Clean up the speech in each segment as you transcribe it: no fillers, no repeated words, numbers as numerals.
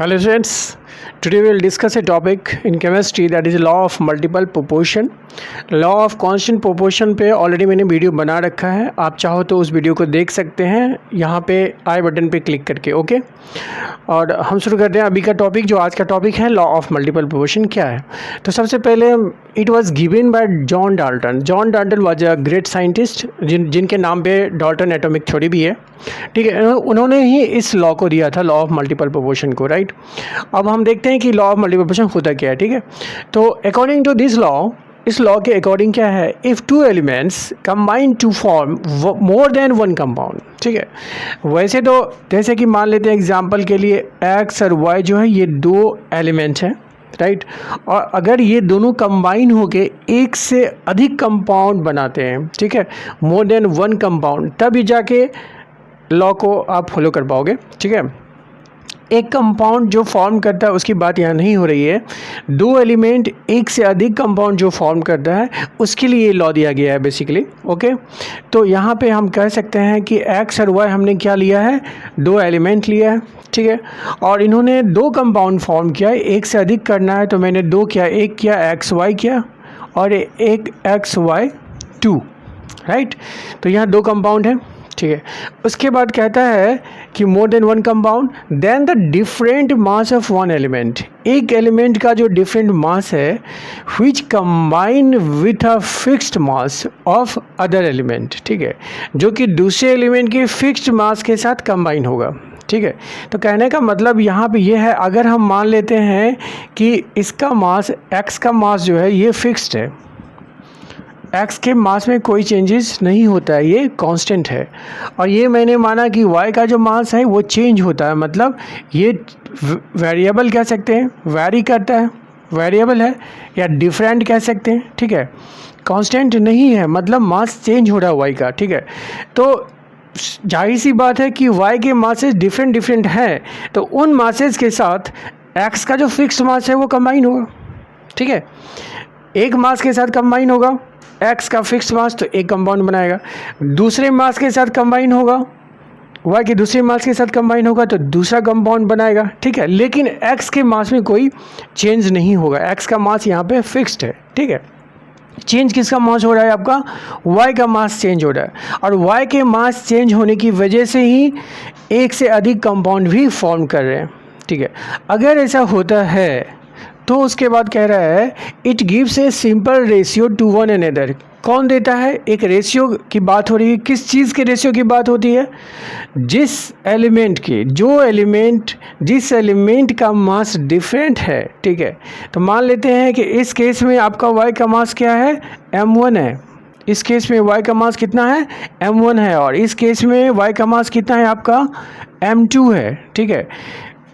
Hello friends, today we will discuss a topic in chemistry that is law of multiple proportion. Law of constant proportion पे already मैंने video बना रखा है, आप चाहो तो उस वीडियो को देख सकते हैं यहाँ पे आई बटन पे क्लिक करके। ओके, और हम शुरू करते हैं अभी का टॉपिक। जो आज का टॉपिक है लॉ ऑफ मल्टीपल प्रोपोर्शन क्या है। तो सबसे पहले it was given by John Dalton. John Dalton was a great scientist जिनके नाम पे डाल्टन एटॉमिक थ्योरी भी है। ठीक है, उन्होंने ही इस लॉ को दिया था, लॉ ऑफ मल्टीपल प्रोपोर्शन को। राइट, अब हम देखते हैं कि लॉ ऑफ मल्टीपल प्रोपोर्शन होता क्या है। ठीक है, तो अकॉर्डिंग टू दिस लॉ, इस लॉ के अकॉर्डिंग क्या है, if two elements combine to form more than one compound. ठीक है, वैसे तो जैसे कि मान लेते हैं एग्जांपल के लिए एक्स और वाई जो है ये दो एलिमेंट्स हैं। राइट, और अगर ये दोनों कंबाइन होके एक से अधिक कंपाउंड बनाते हैं, ठीक है, मोर देन वन कंपाउंड, तभी जाके लॉ को आप फॉलो कर पाओगे। ठीक है, एक कंपाउंड जो फॉर्म करता है उसकी बात यहाँ नहीं हो रही है, दो एलिमेंट एक से अधिक कंपाउंड जो फॉर्म करता है उसके लिए ये लॉ दिया गया है बेसिकली। ओके, तो यहाँ पे हम कह सकते हैं कि एक्स और वाई हमने क्या लिया है, दो एलिमेंट लिया है। ठीक है, और इन्होंने दो कंपाउंड फॉर्म किया है, एक से अधिक करना है तो मैंने दो किया, एक किया एक्स वाई किया और एक एक्स वाई टू। राइट, तो यहाँ दो कंपाउंड है। ठीक है, उसके बाद कहता है कि more than one compound, then the different mass of one element, एक एलिमेंट का जो डिफरेंट मास है which combine with a fixed mass of other element. ठीक है, जो कि दूसरे एलिमेंट के फिक्स्ड मास के साथ कंबाइन होगा। ठीक है, तो कहने का मतलब यहाँ पे ये है, अगर हम मान लेते हैं कि इसका मास, एक्स का मास जो है ये फिक्स्ड है, एक्स के मास में कोई चेंजेस नहीं होता है, ये कांस्टेंट है, और ये मैंने माना कि वाई का जो मास है वो चेंज होता है, मतलब ये वेरिएबल कह सकते हैं, वैरी करता है, वेरिएबल है, या डिफरेंट कह सकते हैं। ठीक है, कांस्टेंट नहीं है, मतलब मास चेंज हो रहा है वाई का। ठीक है, तो जाहिर सी बात है कि वाई के मासेस डिफरेंट डिफरेंट हैं, तो उन मासेस के साथ एक्स का जो फिक्स मास है वो कंबाइन होगा। ठीक है, एक मास के साथ कंबाइन होगा एक्स का फिक्स मास, तो एक कंपाउंड बनाएगा। दूसरे मास के साथ कंबाइन होगा, वाई के दूसरे मास के साथ कंबाइन होगा तो दूसरा कंपाउंड बनाएगा। ठीक है, लेकिन एक्स के मास में कोई चेंज नहीं होगा, एक्स का मास यहाँ पे फिक्स्ड है। ठीक है, चेंज किसका मास हो रहा है, आपका वाई का मास चेंज हो रहा है, और वाई के मास चेंज होने की वजह से ही एक से अधिक कंपाउंड भी फॉर्म कर रहे हैं। ठीक है, अगर ऐसा होता है तो उसके बाद कह रहा है it gives a simple ratio two one another. कौन देता है, एक रेशियो की बात हो रही है, किस चीज़ के रेशियो की बात होती है, जिस एलिमेंट की, जो एलिमेंट जिस एलिमेंट का मास डिफरेंट है। ठीक है, तो मान लेते हैं कि इस केस में आपका वाई का मास क्या है, m1 है, इस केस में वाई का मास कितना है, m1 है, और इस केस में वाई का मास कितना है, आपका m2 है। ठीक है,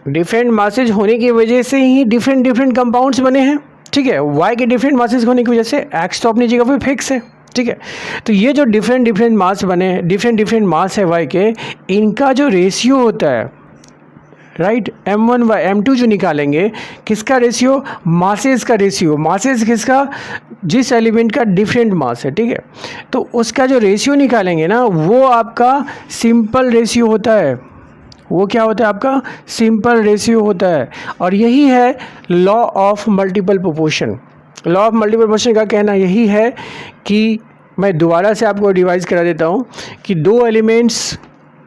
डिफरेंट मासेज होने की वजह से ही डिफरेंट डिफरेंट कंपाउंड्स बने हैं। ठीक है, वाई के डिफरेंट मासेज होने की वजह से एक्स तो अपनी जगह पे फिक्स है। ठीक है, तो ये जो डिफरेंट डिफरेंट मास बने, डिफरेंट डिफरेंट मास है वाई के, इनका जो रेशियो होता है, राइट, m1 व m2 जो निकालेंगे, किसका रेशियो, मासेज का रेशियो, मासेज किसका, जिस एलिमेंट का डिफरेंट मास है। ठीक है, तो उसका जो रेशियो निकालेंगे ना, वो आपका सिंपल रेशियो होता है, वो क्या होता है, आपका सिंपल रेशियो होता है, और यही है law of multiple proportion. Law of multiple proportion का कहना यही है कि, मैं दोबारा से आपको रिवाइज करा देता हूँ, कि दो एलिमेंट्स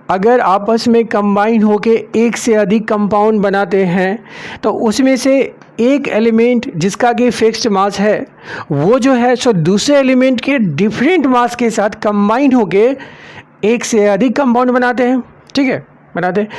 अगर आपस में कंबाइन होके एक से अधिक कंपाउंड बनाते हैं, तो उसमें से एक एलिमेंट जिसका कि फिक्स्ड मास है वो जो है सो दूसरे एलिमेंट के डिफरेंट मास के साथ कंबाइन होके एक से अधिक कंपाउंड बनाते हैं। ठीक है, बनाते हैं,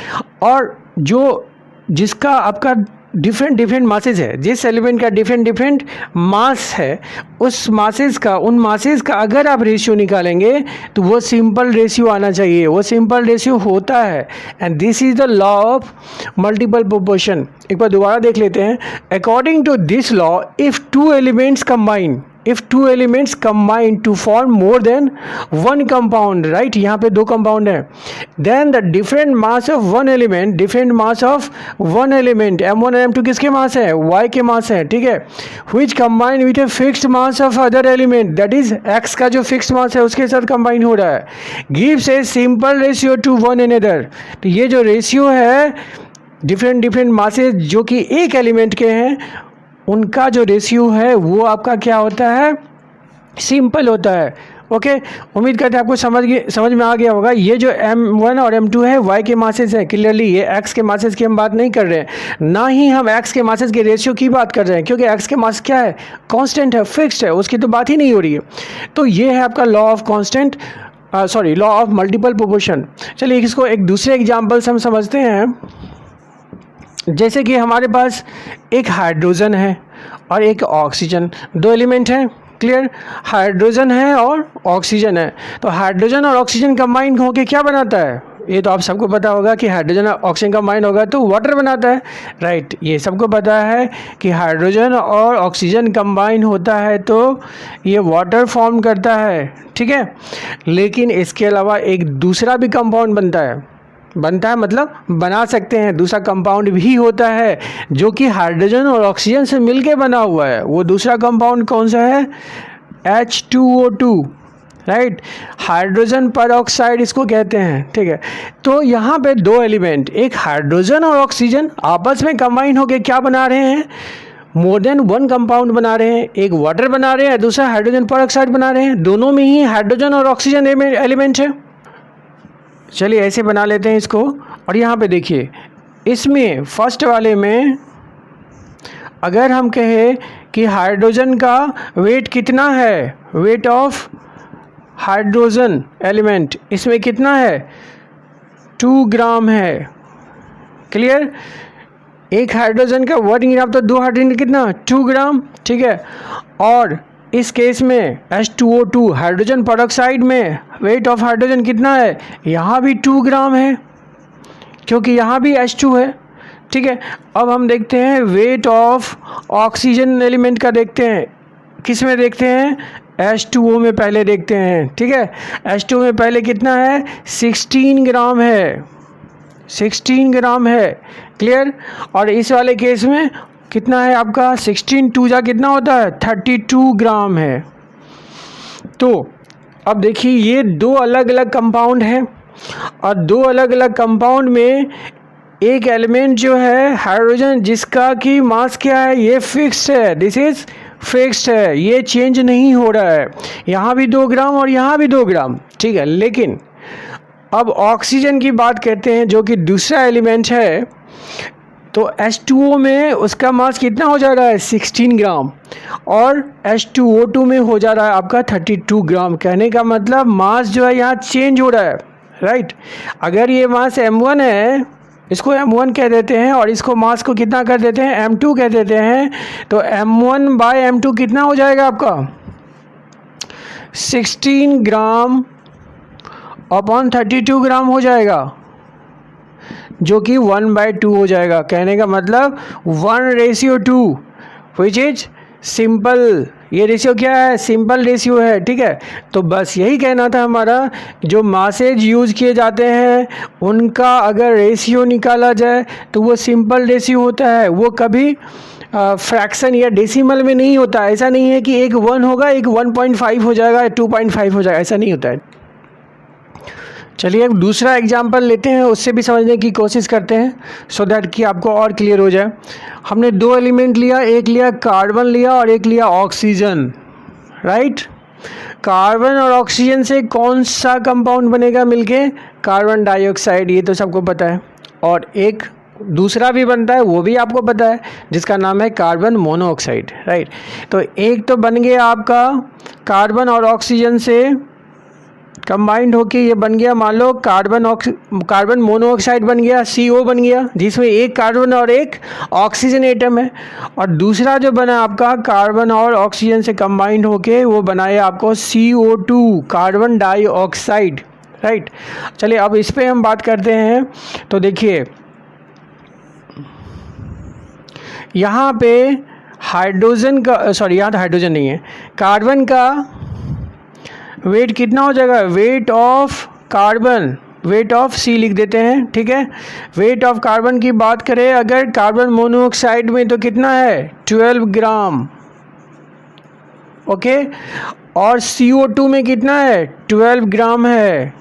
और जो जिसका आपका डिफरेंट डिफरेंट मासेज है, जिस एलिमेंट का डिफरेंट डिफरेंट मास है, उस मासेज का, उन मासेज का अगर आप रेशियो निकालेंगे तो वो सिंपल रेशियो आना चाहिए, वो सिंपल रेशियो होता है, and this is the law of multiple proportion. एक बार दोबारा देख लेते हैं। According to this law, if two elements combine, if two elements combine to form more than one compound, right, यहाँ पे दो कंपाउंड है, then the different mass of one element, different mass of one element, m1 और m2 किसके मास है, y के मास है। ठीक है, which combine with a fixed mass of other element, that is x का जो fixed mass है उसके साथ combine हो रहा है, gives a simple ratio to one another। तो ये जो रेशियो है डिफरेंट डिफरेंट मासेस जो कि एक एलिमेंट के हैं, उनका जो रेशियो है वो आपका क्या होता है, सिंपल होता है। ओके, उम्मीद करते हैं आपको समझ में आ गया होगा। ये जो m1 और m2 है y के मासेस हैं, क्लियरली ये x के मासेस की हम बात नहीं कर रहे हैं, ना ही हम x के मासेस के रेशियो की बात कर रहे हैं, क्योंकि x के मास क्या है, कांस्टेंट है, फिक्स्ड है, उसकी तो बात ही नहीं हो रही है। तो ये है आपका law of constant, law of multiple proportion. चलिए इसको एक दूसरे एग्जाम्पल से हम समझते हैं। जैसे कि हमारे पास एक हाइड्रोजन है और एक ऑक्सीजन, दो एलिमेंट हैं, क्लियर, हाइड्रोजन है और ऑक्सीजन है। तो हाइड्रोजन और ऑक्सीजन कंबाइन होकर क्या बनाता है, ये तो आप सबको पता होगा कि हाइड्रोजन और ऑक्सीजन कंबाइन होगा तो वाटर बनाता है, राइट। ये सबको पता है कि हाइड्रोजन और ऑक्सीजन कंबाइन होता है तो ये वाटर फॉर्म करता है, ठीक है। लेकिन इसके अलावा एक दूसरा भी कंपाउंड बनता है मतलब बना सकते हैं, दूसरा कंपाउंड भी होता है जो कि हाइड्रोजन और ऑक्सीजन से मिलके बना हुआ है। वो दूसरा कंपाउंड कौन सा है, H2O2, राइट, हाइड्रोजन पर ऑक्साइड इसको कहते हैं, ठीक है। तो यहाँ पे दो एलिमेंट, एक हाइड्रोजन और ऑक्सीजन आपस में कंबाइन होकर क्या बना रहे हैं, मोर देन वन कंपाउंड बना रहे हैं। एक वाटर बना रहे हैं, दूसरा हाइड्रोजन पर ऑक्साइड बना रहे हैं, दोनों में ही हाइड्रोजन और ऑक्सीजन एलिमेंट है। चलिए ऐसे बना लेते हैं इसको। और यहाँ पे देखिए, इसमें फर्स्ट वाले में अगर हम कहें कि हाइड्रोजन का वेट कितना है, वेट ऑफ हाइड्रोजन एलिमेंट इसमें कितना है, 2 ग्राम है, क्लियर। एक हाइड्रोजन का 1 ग्राम तो 2 हाइड्रोजन कितना, 2 ग्राम, ठीक है। और इस केस में H2O2 हाइड्रोजन पेरोक्साइड में वेट ऑफ हाइड्रोजन कितना है, यहाँ भी 2 ग्राम है, क्योंकि यहाँ भी H2 है, ठीक है। अब हम देखते हैं वेट ऑफ ऑक्सीजन एलिमेंट का, देखते हैं किस में देखते हैं, H2O में पहले देखते हैं, ठीक है। H2O में पहले कितना है, 16 ग्राम है, 16 ग्राम है, क्लियर। और इस वाले केस में कितना है आपका, 16 2 जा कितना होता है, 32 ग्राम है। तो अब देखिए ये दो अलग अलग कंपाउंड हैं और दो अलग अलग कंपाउंड में एक एलिमेंट जो है हाइड्रोजन, जिसका कि मास क्या है, ये फिक्स्ड है, दिस इज फिक्स्ड है, ये चेंज नहीं हो रहा है, यहाँ भी 2 ग्राम और यहाँ भी 2 ग्राम, ठीक है। लेकिन अब ऑक्सीजन की बात करते हैं जो कि दूसरा एलिमेंट है, तो H2O में उसका मास कितना हो जा रहा है, 16 ग्राम, और H2O2 में हो जा रहा है आपका 32 ग्राम। कहने का मतलब मास जो है यहाँ चेंज हो रहा है, राइट। अगर ये मास M1 है, इसको M1 कह देते हैं और इसको मास को कितना कर देते हैं, M2 कह देते हैं, तो M1/M2 कितना हो जाएगा आपका, 16 ग्राम अपॉन 32 ग्राम हो जाएगा, जो कि 1/2 हो जाएगा। कहने का मतलब 1:2 विच इज सिंपल, ये रेशियो क्या है, सिंपल रेशियो है, ठीक है। तो बस यही कहना था हमारा, जो मासेज यूज़ किए जाते हैं उनका अगर रेशियो निकाला जाए तो वो सिंपल रेशियो होता है, वो कभी फ्रैक्शन या डेसिमल में नहीं होता। ऐसा नहीं है कि एक 1 होगा, एक 1.5 हो जाएगा, 2.5 हो जाएगा, ऐसा नहीं होता है। चलिए एक दूसरा एग्जाम्पल लेते हैं, उससे भी समझने की कोशिश करते हैं सो दैट कि आपको और क्लियर हो जाए। हमने दो एलिमेंट लिया, एक लिया कार्बन लिया और एक लिया ऑक्सीजन, राइट। कार्बन और ऑक्सीजन से कौन सा कंपाउंड बनेगा मिलके, कार्बन डाइऑक्साइड, ये तो सबको पता है। और एक दूसरा भी बनता है, वो भी आपको पता है, जिसका नाम है कार्बन मोनोऑक्साइड, राइट। तो एक तो बन गया आपका कार्बन और ऑक्सीजन से कंबाइंड होके ये बन गया, मान लो कार्बन मोनोऑक्साइड बन गया, CO बन गया, जिसमें एक कार्बन और एक ऑक्सीजन एटम है। और दूसरा जो बना आपका कार्बन और ऑक्सीजन से कंबाइंड होके वो बनाया आपको CO2 कार्बन डाइऑक्साइड, राइट। चलिए अब इस पे हम बात करते हैं। तो देखिए यहाँ पे हाइड्रोजन का, सॉरी यहाँ तो हाइड्रोजन नहीं है, कार्बन का वेट कितना हो जाएगा, weight of carbon, weight of C लिख देते हैं, ठीक है। वेट ऑफ कार्बन की बात करें अगर कार्बन मोनोऑक्साइड में तो कितना है, 12 ग्राम, ओके। और CO2 में कितना है, 12 ग्राम है,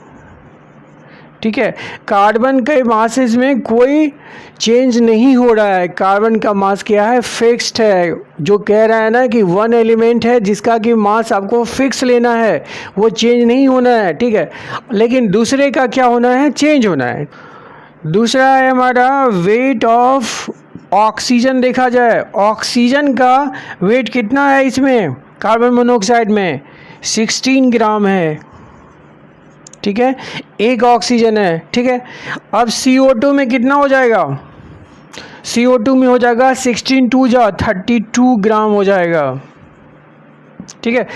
ठीक है। कार्बन के मासेस में कोई चेंज नहीं हो रहा है, कार्बन का मास क्या है, फिक्स्ड है। जो कह रहा है ना कि वन एलिमेंट है जिसका कि मास आपको फिक्स लेना है, वो चेंज नहीं होना है, ठीक है। लेकिन दूसरे का क्या होना है, चेंज होना है। दूसरा है हमारा वेट ऑफ ऑक्सीजन। देखा जाए ऑक्सीजन का वेट कितना है इसमें, कार्बन मोनोऑक्साइड में 16 ग्राम है, ठीक है, एक ऑक्सीजन है, ठीक है। अब CO2 में कितना हो जाएगा, CO2 में हो जाएगा 16 2 जा 32 ग्राम हो जाएगा, ठीक है।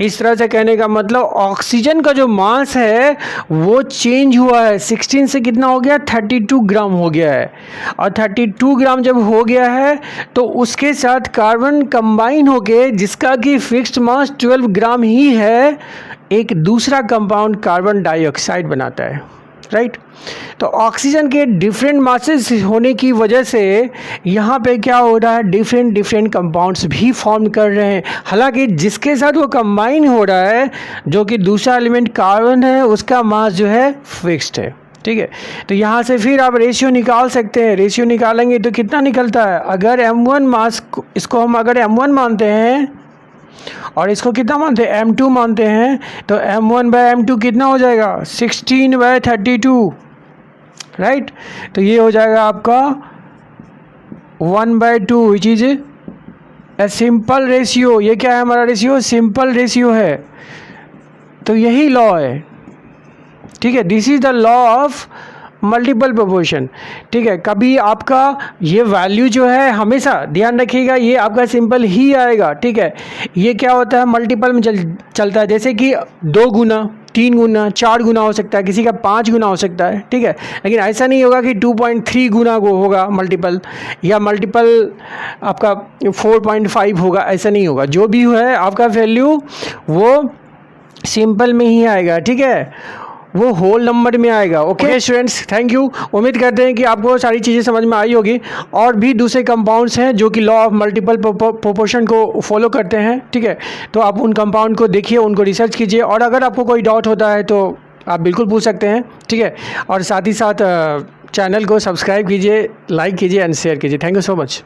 इस तरह से कहने का मतलब ऑक्सीजन का जो मास है वो चेंज हुआ है, 16 से कितना हो गया, 32 ग्राम हो गया है। और 32 ग्राम जब हो गया है तो उसके साथ कार्बन कंबाइन होके, जिसका कि फिक्स्ड मास 12 ग्राम ही है, एक दूसरा कंपाउंड कार्बन डाइऑक्साइड बनाता है, राइट। तो ऑक्सीजन के डिफरेंट मासेस होने की वजह से यहाँ पे क्या हो रहा है, डिफरेंट कंपाउंड्स भी फॉर्म कर रहे हैं। हालांकि जिसके साथ वो कंबाइन हो रहा है, जो कि दूसरा एलिमेंट कार्बन है, उसका मास जो है फिक्स्ड है, ठीक है। तो यहाँ से फिर आप रेशियो निकाल सकते हैं। रेशियो निकालेंगे तो कितना निकलता है, अगर M1 मास, इसको हम अगर M1 मानते हैं और इसको कितना मानते हैं, M2 मानते हैं, तो M1/M2 कितना हो जाएगा, 16/32, राइट। तो ये हो जाएगा आपका 1/2 which is a simple ratio. ये क्या है हमारा रेशियो, सिंपल रेशियो है। तो यही लॉ है, ठीक है। This is the law of multiple proportion, ठीक है। कभी आपका ये वैल्यू जो है, हमेशा ध्यान रखिएगा, ये आपका सिंपल ही आएगा, ठीक है। ये क्या होता है, मल्टीपल में चलता है, जैसे कि 2 गुना, 3 गुना, 4 गुना हो सकता है, किसी का 5 गुना हो सकता है, ठीक है। लेकिन ऐसा नहीं होगा कि 2.3 गुना को होगा मल्टीपल, या मल्टीपल आपका 4.5 होगा, ऐसा नहीं होगा। जो भी है आपका वैल्यू वो सिंपल में ही आएगा, ठीक है, वो होल नंबर में आएगा। Okay students, thank you. उम्मीद करते हैं कि आपको सारी चीज़ें समझ में आई होगी। और भी दूसरे कंपाउंड्स हैं जो कि लॉ ऑफ मल्टीपल प्रोपोर्शन को फॉलो करते हैं, ठीक है। तो आप उन कंपाउंड को देखिए, उनको रिसर्च कीजिए, और अगर आपको कोई डाउट होता है तो आप बिल्कुल पूछ सकते हैं, ठीक है। और साथ ही साथ चैनल को सब्सक्राइब कीजिए, लाइक कीजिए एंड शेयर कीजिए। Thank you so much.